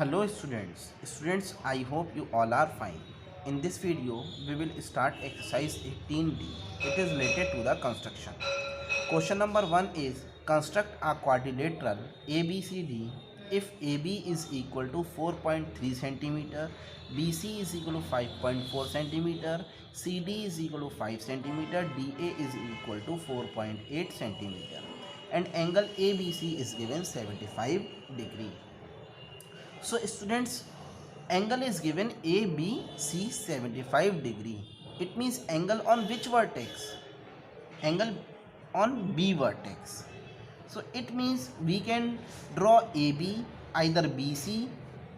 Hello students, I hope you all are fine. In this video we will start exercise 18D. It is related to the construction. Question number 1 is construct a quadrilateral ABCD if AB is equal to 4.3 centimeter, BC is equal to 5.4 centimeter, CD is equal to 5 centimeter, DA is equal to 4.8 centimeter and angle ABC is given 75 degree. So students, angle is given ABC 75 degree. It means angle on which vertex? Angle on B vertex. So it means we can draw AB, either BC.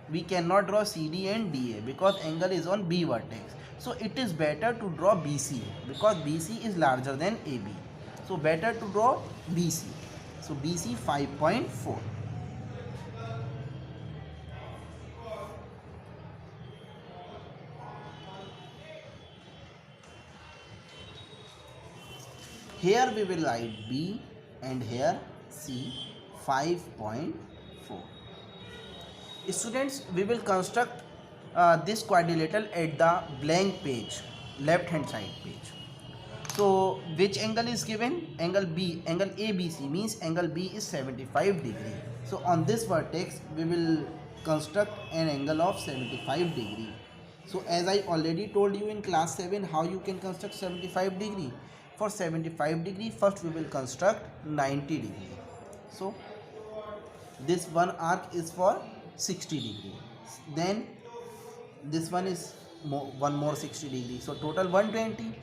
We cannot draw CD and DA because angle is on B vertex. So it is better to draw BC because BC is larger than AB. So better to draw BC. So BC 5.4. Here we will write B and here C 5.4. Students, we will construct this quadrilateral at the blank page, left hand side page. So which angle is given? Angle B, angle ABC means angle B is 75 degree. So on this vertex we will construct an angle of 75 degree. So as I already told you in class 7 how you can construct 75 degree. For 75 degree first we will construct 90 degree. So this one arc is for 60 degree. Then this one is one more 60 degree. So total 120.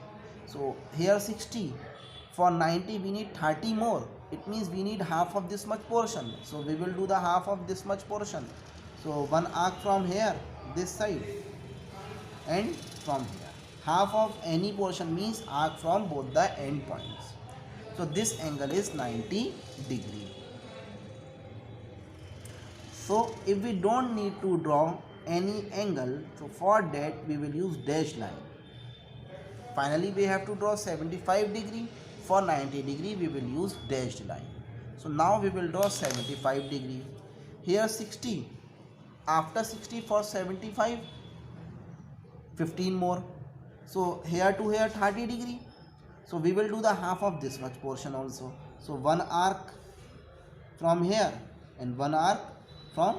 So here 60. For 90 we need 30 more. It means we need half of this much portion. So we will do the half of this much portion. So one arc from here, this side, and from here. Half of any portion means arc from both the end points. So this angle is 90 degree. So if we don't need to draw any angle, so for that we will use dashed line. Finally we have to draw 75 degree. For 90 degree we will use dashed line. So now we will draw 75 degree. Here 60. After 60 for 75, 15 more. So here to here 30 degree. So we will do the half of this much portion also. So one arc from here and one arc from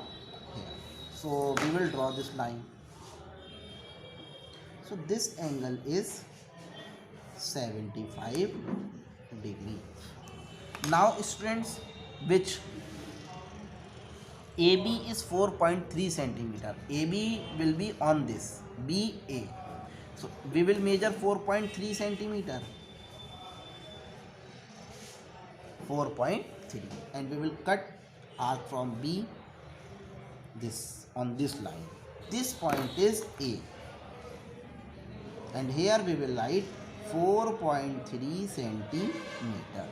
here. So we will draw this line. So this angle is 75 degree. Now students, which AB is 4.3 centimeter. AB will be on this BA. So we will measure 4.3 centimeter. 4.3 and we will cut arc from B this on this line. This point is A and here we will write 4.3 centimeter.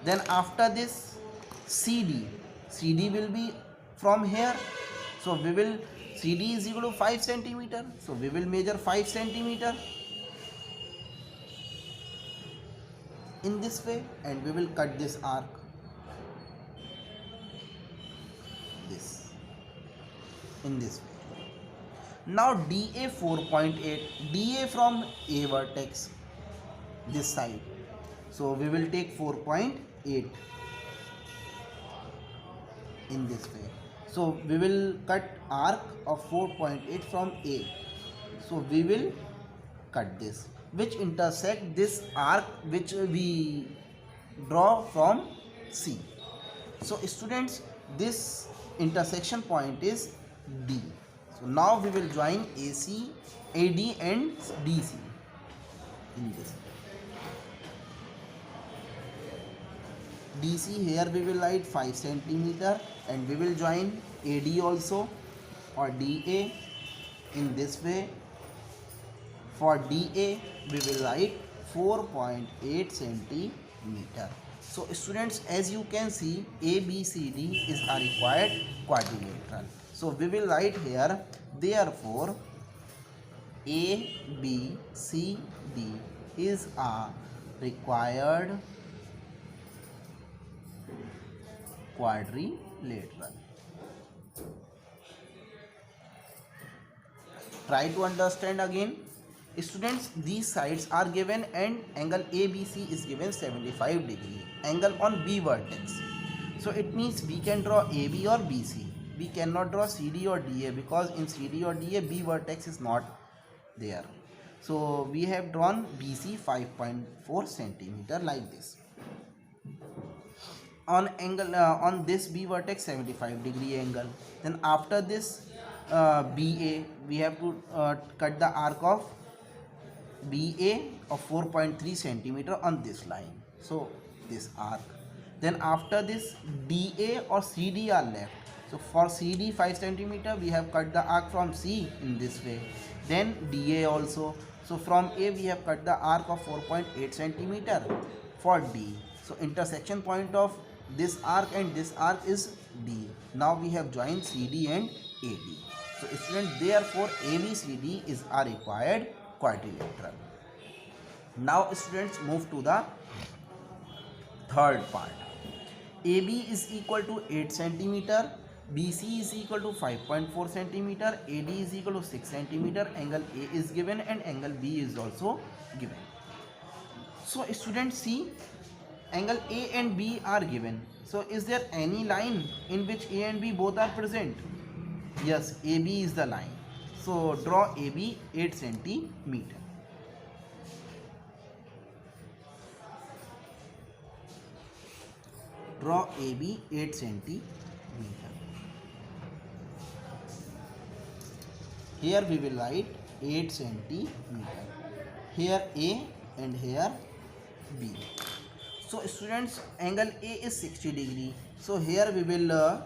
Then after this CD will be from here. So we will CD is equal to 5 centimeter. So we will measure 5 centimeter in this way and we will cut this arc. This in this way. Now DA 4.8, DA from A vertex this side. So we will take 4.8 in this way. So we will cut arc of 4.8 from A. So we will cut this, which intersect this arc which we draw from C. So students, this intersection point is D. So now we will join AC, AD and DC in this. DC here we will write 5 centimeter and we will join AD also or DA in this way. For DA we will write 4.8 centimeter. So students, as you can see, ABCD is a required quadrilateral. So we will write here, therefore ABCD is a required quadrilateral. Try to understand again. Students, these sides are given and angle ABC is given 75 degree. Angle on B vertex. So it means we can draw AB or BC. We cannot draw CD or DA because in CD or DA B vertex is not there. So we have drawn BC 5.4 centimeter like this. On angle on this B vertex 75 degree angle. Then after this BA we have to cut the arc of BA of 4.3 centimeter on this line. So this arc. Then after this DA or CD are left. So for CD 5 centimeter we have cut the arc from C in this way. Then DA also. So from A we have cut the arc of 4.8 centimeter for D. So intersection point of this arc and this arc is D. Now we have joined CD and AD. So student, therefore ABCD is a required quadrilateral. Now students, move to the third part. AB is equal to 8 centimeter, BC is equal to 5.4 centimeter, AD is equal to 6 centimeter, angle A is given and angle B is also given. So students, see, angle A and B are given. So is there any line in which A and B both are present? Yes, AB is the line. So draw AB 8 centimeter. Draw AB 8 centimeter. Here we will write 8 centimeter. Here A and here B. So students, angle A is 60 degree. So here we will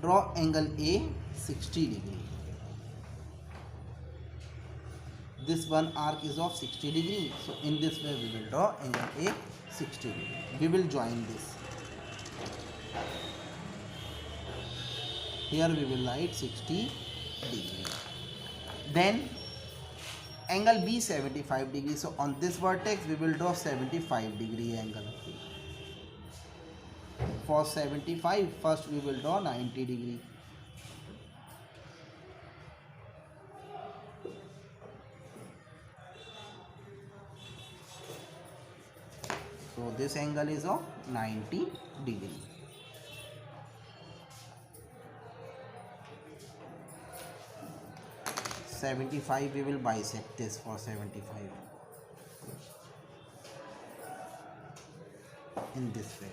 draw angle A 60 degree. This one arc is of 60 degree. So in this way we will draw angle A 60 degree. We will join this. Here we will write 60 degree. Then angle B 75 degree. So on this vertex we will draw 75 degree angle. For 75, first we will draw 90 degree. So this angle is of 90 degree. We will bisect this for 75 in this way.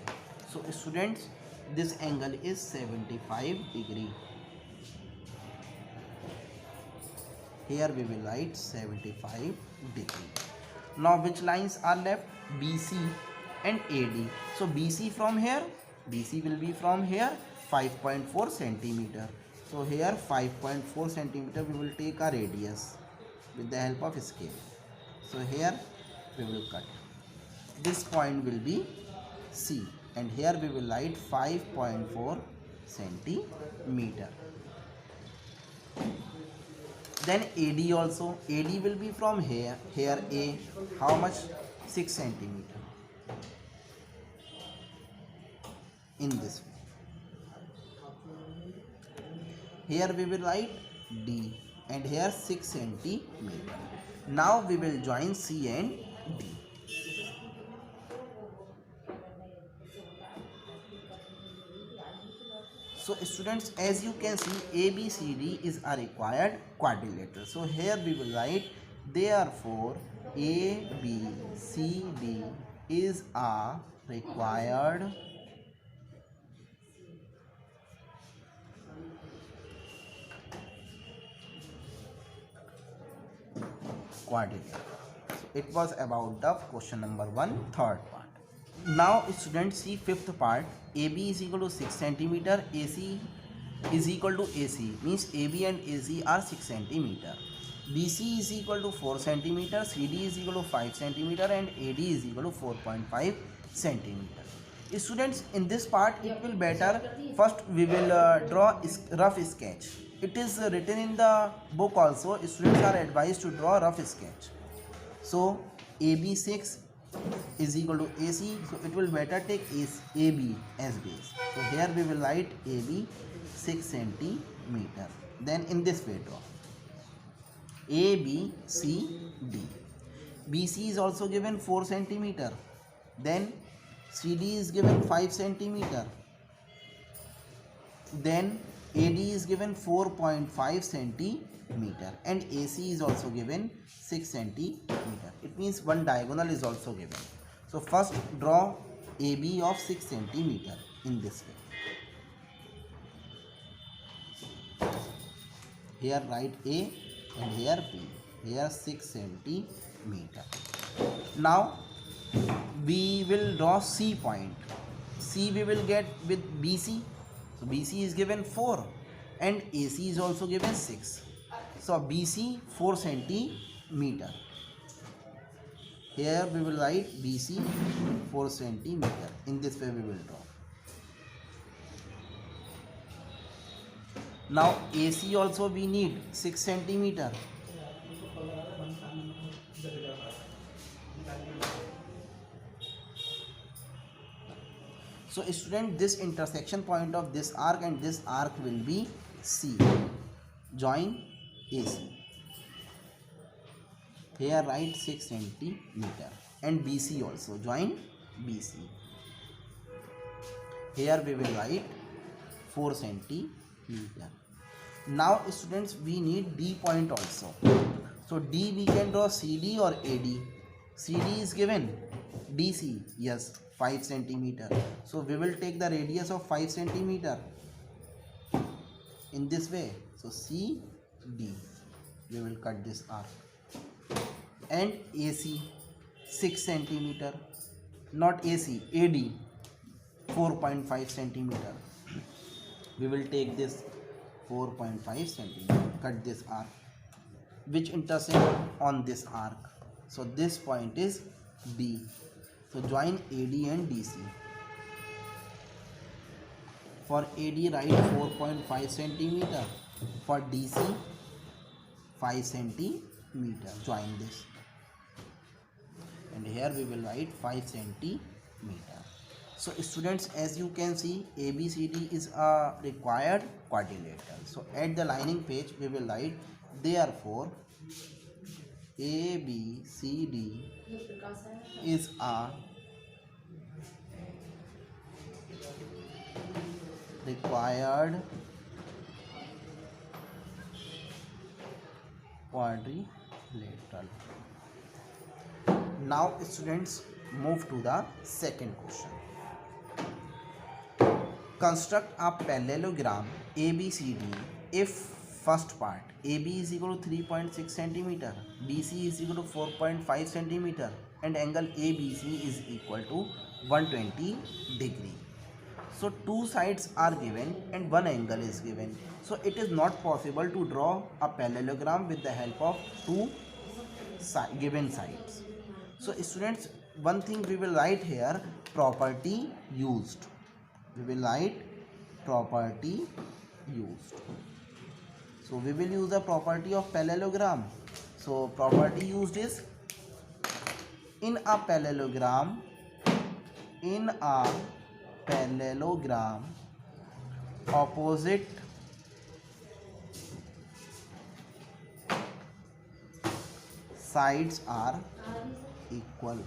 So students, this angle is 75 degree. Here we will write 75 degree. Now which lines are left? BC and AD. So BC from here, BC will be from here 5.4 centimeter. So here 5.4 centimeter we will take a radius with the help of scale. So here we will cut. This point will be C and here we will write 5.4 centimeter. Then AD also. AD will be from here. Here A, how much? 6 centimeter. In this way. Here we will write D and here 6 centimeter. Now we will join C and D. So students, as you can see, ABCD is a required quadrilateral. So here we will write, therefore ABCD is a required quadrilateral. So it was about the question number 1, third part. Now students, see fifth part. AB is equal to 6 centimeter, AC is equal to AC, means AB and AC are 6 centimeter. BC is equal to 4 centimeter, CD is equal to 5 centimeter and AD is equal to 4.5 centimeter. Students, in this part it will better, first we will draw rough sketch. It is written in the book also, students are advised to draw rough sketch. So AB 6 is equal to AC, so it will better take AB as base. So here we will write AB 6 centimeter. Then in this way draw. A, B, C, D. BC is also given 4 centimeter. Then CD is given 5 centimeter. Then AD is given 4.5 centimeter and AC is also given 6 centimeter. It means one diagonal is also given. So first draw AB of 6 centimeter in this way. Here write A and here B. Here 6 centimeter. Now we will draw C point. C we will get with BC. So BC is given 4 and AC is also given 6. So BC 4 centimeter. Here we will write BC 4 centimeter. In this way we will draw. Now AC also we need 6 centimeter. So student, this intersection point of this arc and this arc will be C. Join AC. Here write 6 centimeter and BC also. Join BC. Here we will write 4 centimeter. Now students, we need D point also. So D we can draw CD or AD. CD is given. DC, yes, 5 centimeter. So we will take the radius of 5 centimeter in this way. So CD, we will cut this arc. And AC 6 centimeter, not AC, AD 4.5 centimeter. We will take this 4.5 centimeter, cut this arc, which intersect on this arc. So this point is D. So join AD and DC. For AD write 4.5 centimeter. For DC 5 centimeter. Join this. And here we will write 5 centimeter. So students, as you can see, ABCD is a required quadrilateral. So at the lining page we will write, therefore ABCD is a required quadrilateral. Now students, move to the second question. Construct a parallelogram ABCD if first part AB is equal to 3.6 centimeter, BC is equal to 4.5 centimeter and angle ABC is equal to 120 degree. So two sides are given and one angle is given. So it is not possible to draw a parallelogram with the help of two given sides. So students, one thing we will write here, property used. We will write property used. So we will use the property of parallelogram. So property used is, in a parallelogram, opposite sides are equal.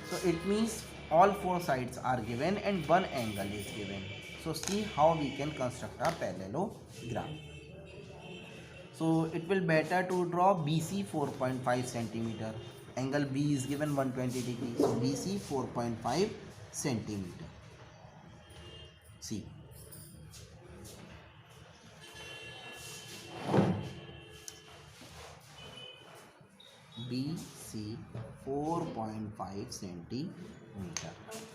So it means all four sides are given and one angle is given. So see how we can construct a parallelogram. So it will better to draw BC 4.5 centimeter. Angle B is given 120 degrees. So BC 4.5 centimeter. See. BC 4.5 centimeter.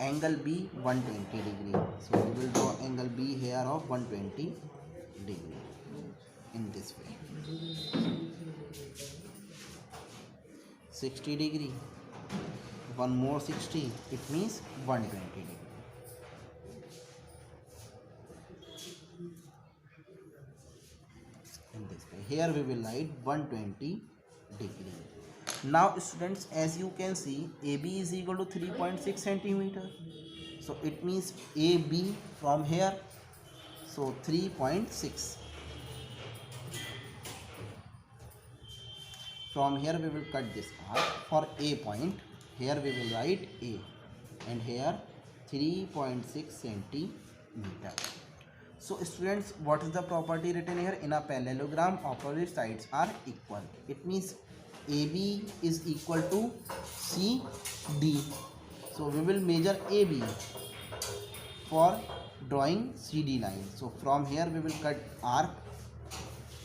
Angle B 120 degree. So we will draw angle B here of 120 degree in this way. 60 degree. One more 60. It means 120 degree. In this way. Here we will write 120 degree. Now students, as you can see, AB is equal to 3.6 centimeter. So it means AB from here. So 3.6. From here we will cut this arc for A point. Here we will write A, and here 3.6 centimeter. So students, what is the property written here? In a parallelogram, opposite sides are equal. It means AB is equal to CD. So we will measure AB for drawing CD line. So from here we will cut arc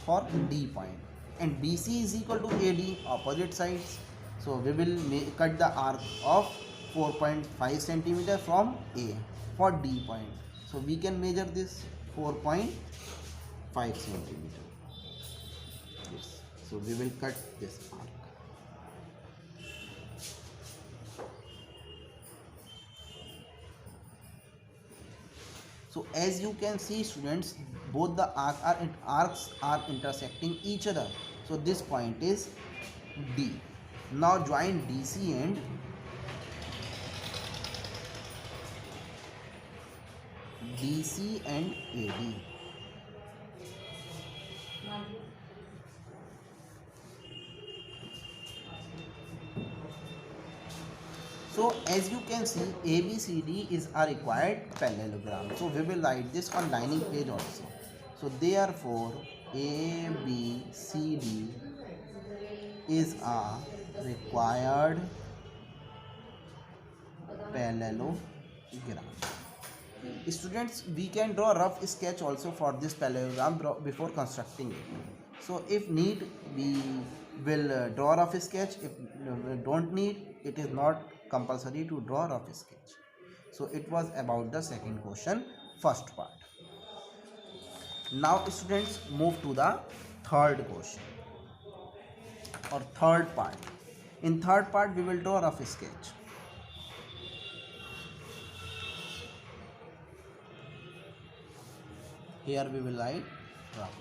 for D point, and BC is equal to AD, opposite sides. So we will cut the arc of 4.5 centimeter from A for D point. So we can measure this 4.5 centimeter. Yes. So we will cut this arc. So as you can see, students, both the arcs are intersecting each other. So this point is D. Now join DC and AD. So as you can see, ABCD is a required parallelogram. So we will write this on lining page also. So therefore ABCD is a required parallelogram. Students, we can draw a rough sketch also for this parallelogram before constructing it. So if need, we will draw a rough sketch. If we don't need, it is not compulsory to draw a rough sketch. So it was about the second question, first part. Now students, move to the third question or third part. In third part we will draw a rough sketch. Here we will write rough.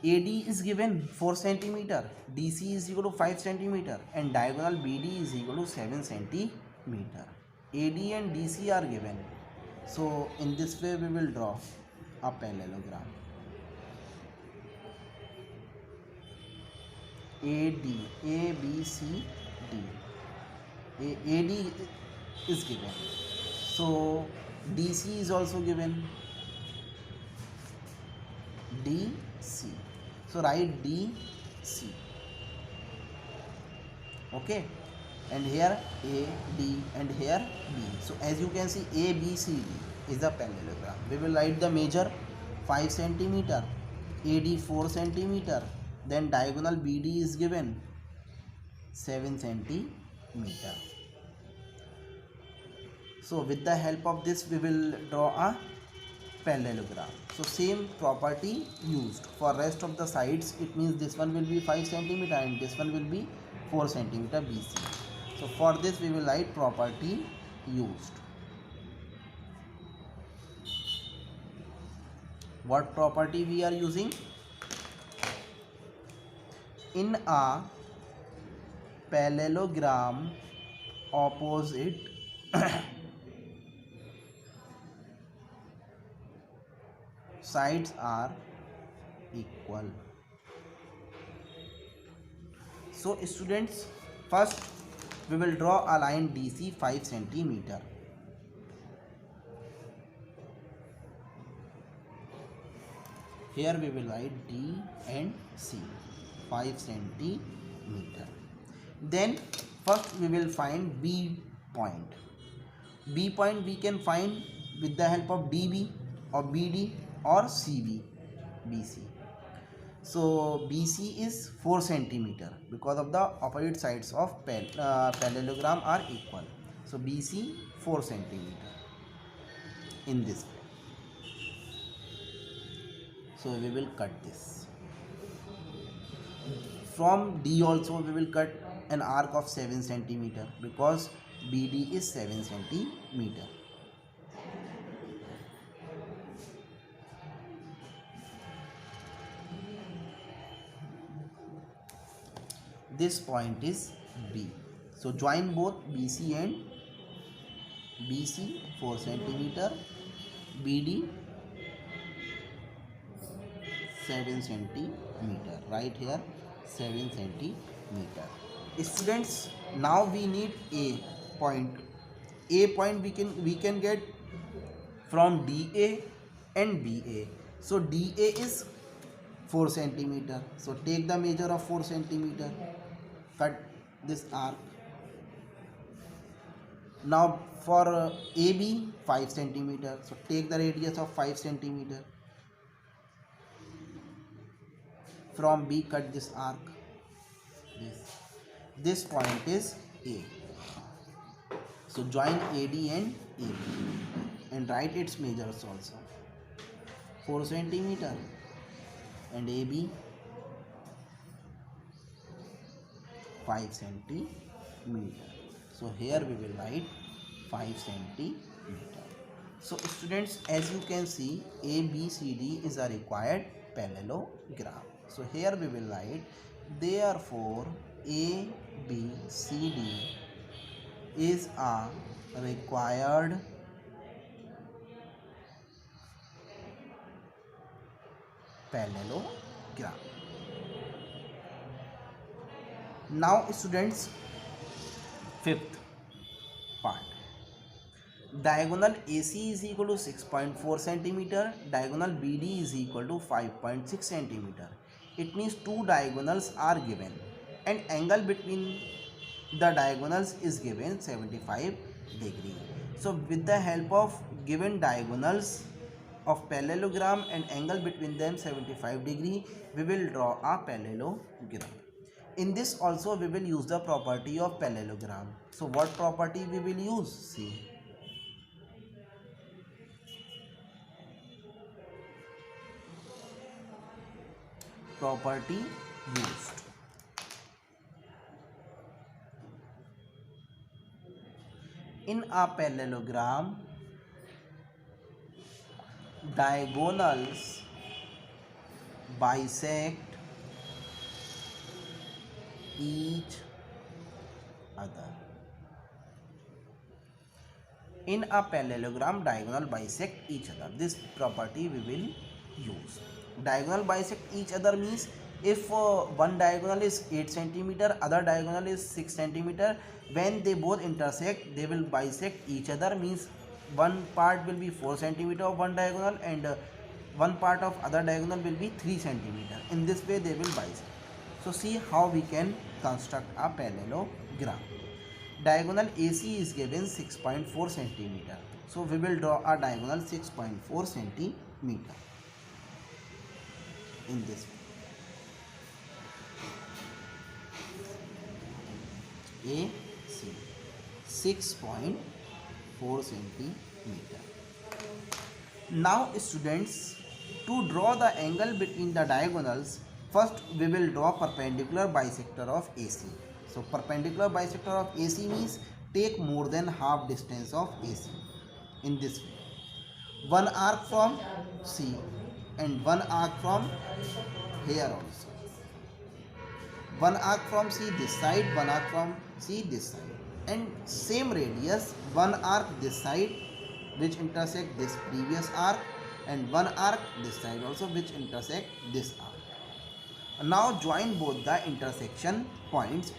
AD is given 4 centimeter, DC is equal to 5 centimeter, and diagonal BD is equal to 7 centimeter. AD and DC are given. So in this way we will draw a parallelogram. AD, A, B, C, D. AD is given. So DC is also given. DC. So write DC. Okay. And here A, D, and here B. So as you can see, A, B, C, D is the parallelogram. We will write the measure 5 centimeter, AD 4 centimeter, then diagonal BD is given 7 centimeter. So with the help of this we will draw a parallelogram. So same property used for rest of the sides. It means this one will be 5 centimeter and this one will be 4 centimeter BC. So for this we will write property used. What property we are using? In a parallelogram, opposite sides are equal. So students, first we will draw a line DC 5 centimeter. Here we will write D and C 5 centimeter. Then first we will find B point. B point we can find with the help of DB or BD or CB, BC. So BC is 4 centimeter because of the opposite sides of parallelogram are equal. So BC 4 centimeter in this way. So we will cut this. From D also we will cut an arc of 7 centimeter because BD is 7 centimeter. This point is B. So join both BC and BC 4 centimeter, BD 7 centimeter. Right here 7 centimeter. Students, now we need a point. A point we can get from DA and BA. So DA is 4 centimeter. So take the measure of 4 centimeter. Cut this arc. Now for AB 5 centimeter. So take the radius of 5 centimeter. From B cut this arc. This point is A. So join AD and AB and write its measures also. 4 centimeter and AB 5 centimeter. So here we will write 5 centimeter. So students, as you can see, ABCD is a required parallelogram. So here we will write, therefore ABCD is a required parallelogram. Now students, fifth part. Diagonal AC is equal to 6.4 centimeter. Diagonal BD is equal to 5.6 centimeter. It means two diagonals are given and angle between the diagonals is given 75 degree. So with the help of given diagonals of parallelogram and angle between them 75 degree, we will draw a parallelogram. In this also we will use the property of parallelogram. So what property we will use? See. Property used. In a parallelogram, diagonals bisect each other. In a parallelogram, diagonal bisect each other. This property we will use. Diagonal bisect each other means if one diagonal is 8 centimeter, other diagonal is 6 centimeter, when they both intersect, they will bisect each other, means one part will be 4 centimeter of one diagonal and one part of other diagonal will be 3 centimeter. In this way they will bisect. So see how we can construct a parallelogram. Diagonal AC is given 6.4 centimeter. So we will draw a diagonal 6.4 centimeter in this way. AC 6.4 centimeter. Now students, to draw the angle between the diagonals, first we will draw perpendicular bisector of AC. So perpendicular bisector of AC means take more than half distance of AC in this way. One arc from C and one arc from here also. One arc from C this side, one arc from C this side, and same radius, one arc this side which intersect this previous arc, and one arc this side also which intersect this arc. Now join both the intersection points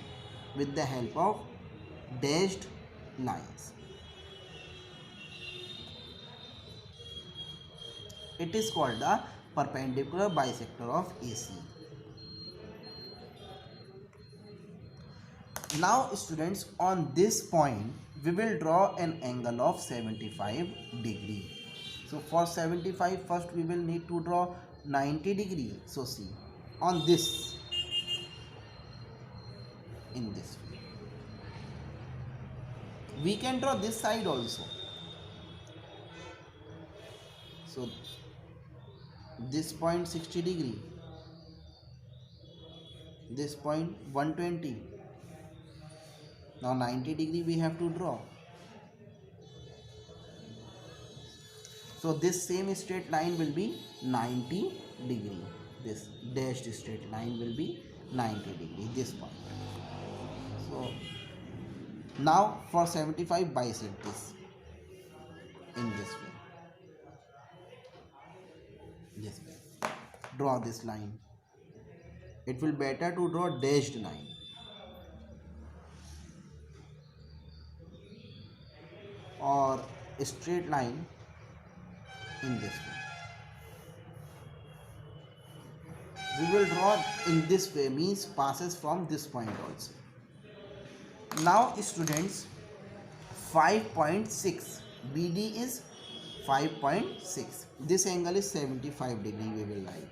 with the help of dashed lines. It is called the perpendicular bisector of AC. Now students, on this point we will draw an angle of 75 degree. So for 75, first we will need to draw 90 degree. So see, on this, in this way. We can draw this side also. So this point 60 degree, this point 120. Now 90 degree we have to draw. So this same straight line will be 90 degree. This dashed straight line will be 90 degree, this point. So now for 75, bisect this in this way. This way. Draw this line. it will better to draw dashed line or a straight line in this way. We will draw in this way, means passes from this point also. Now students, 5.6 BD is 5.6. This angle is 75 degree, we will write,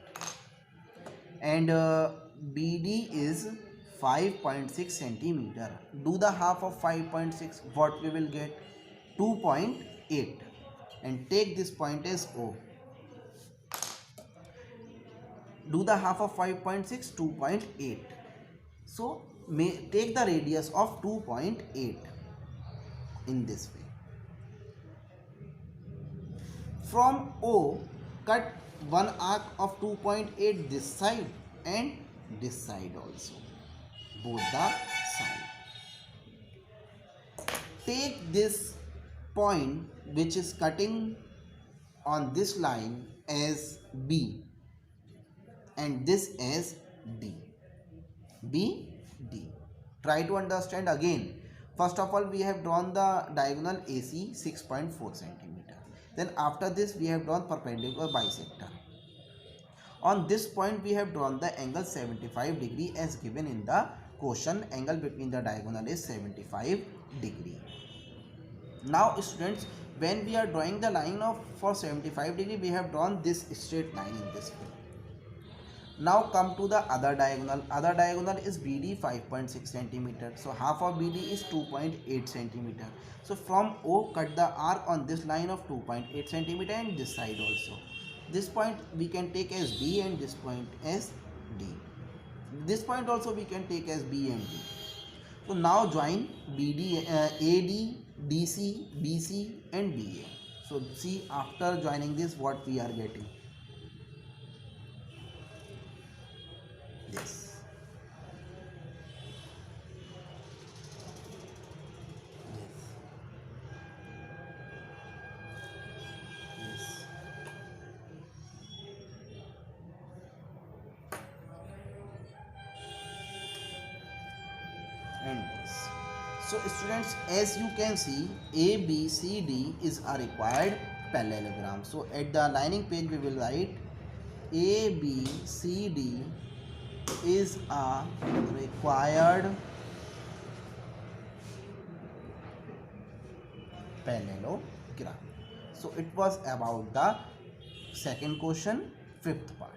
and BD is 5.6 centimeter. Do the half of 5.6. What we will get? 2.8, and take this point as O. Do the half of 5.6, 2.8. So take the radius of 2.8 in this way. From O, cut one arc of 2.8 this side and this side also, both the side. Take this point which is cutting on this line as B and this as D. B, D. Try to understand again. First of all, we have drawn the diagonal AC 6.4 centimeter. Then after this we have drawn perpendicular bisector. On this point we have drawn the angle 75 degree as given in the question. Angle between the diagonal is 75 degree. Now students, when we are drawing the line of for 75 degree, we have drawn this straight line in this way. Now come to the other diagonal. Other diagonal is BD 5.6 centimeter. So half of BD is 2.8 centimeter. So from O, cut the arc on this line of 2.8 centimeter and this side also. This point we can take as B and this point as D. This point also we can take as B and D. So now join BD, AD, DC, BC and BA. So see, after joining this, what we are getting. This. Yes. And this. So students, as you can see, A, B, C, D is a required parallelogram. So at the lining page we will write A, B, C, D is a required parallelogram. So it was about the second question, fifth part.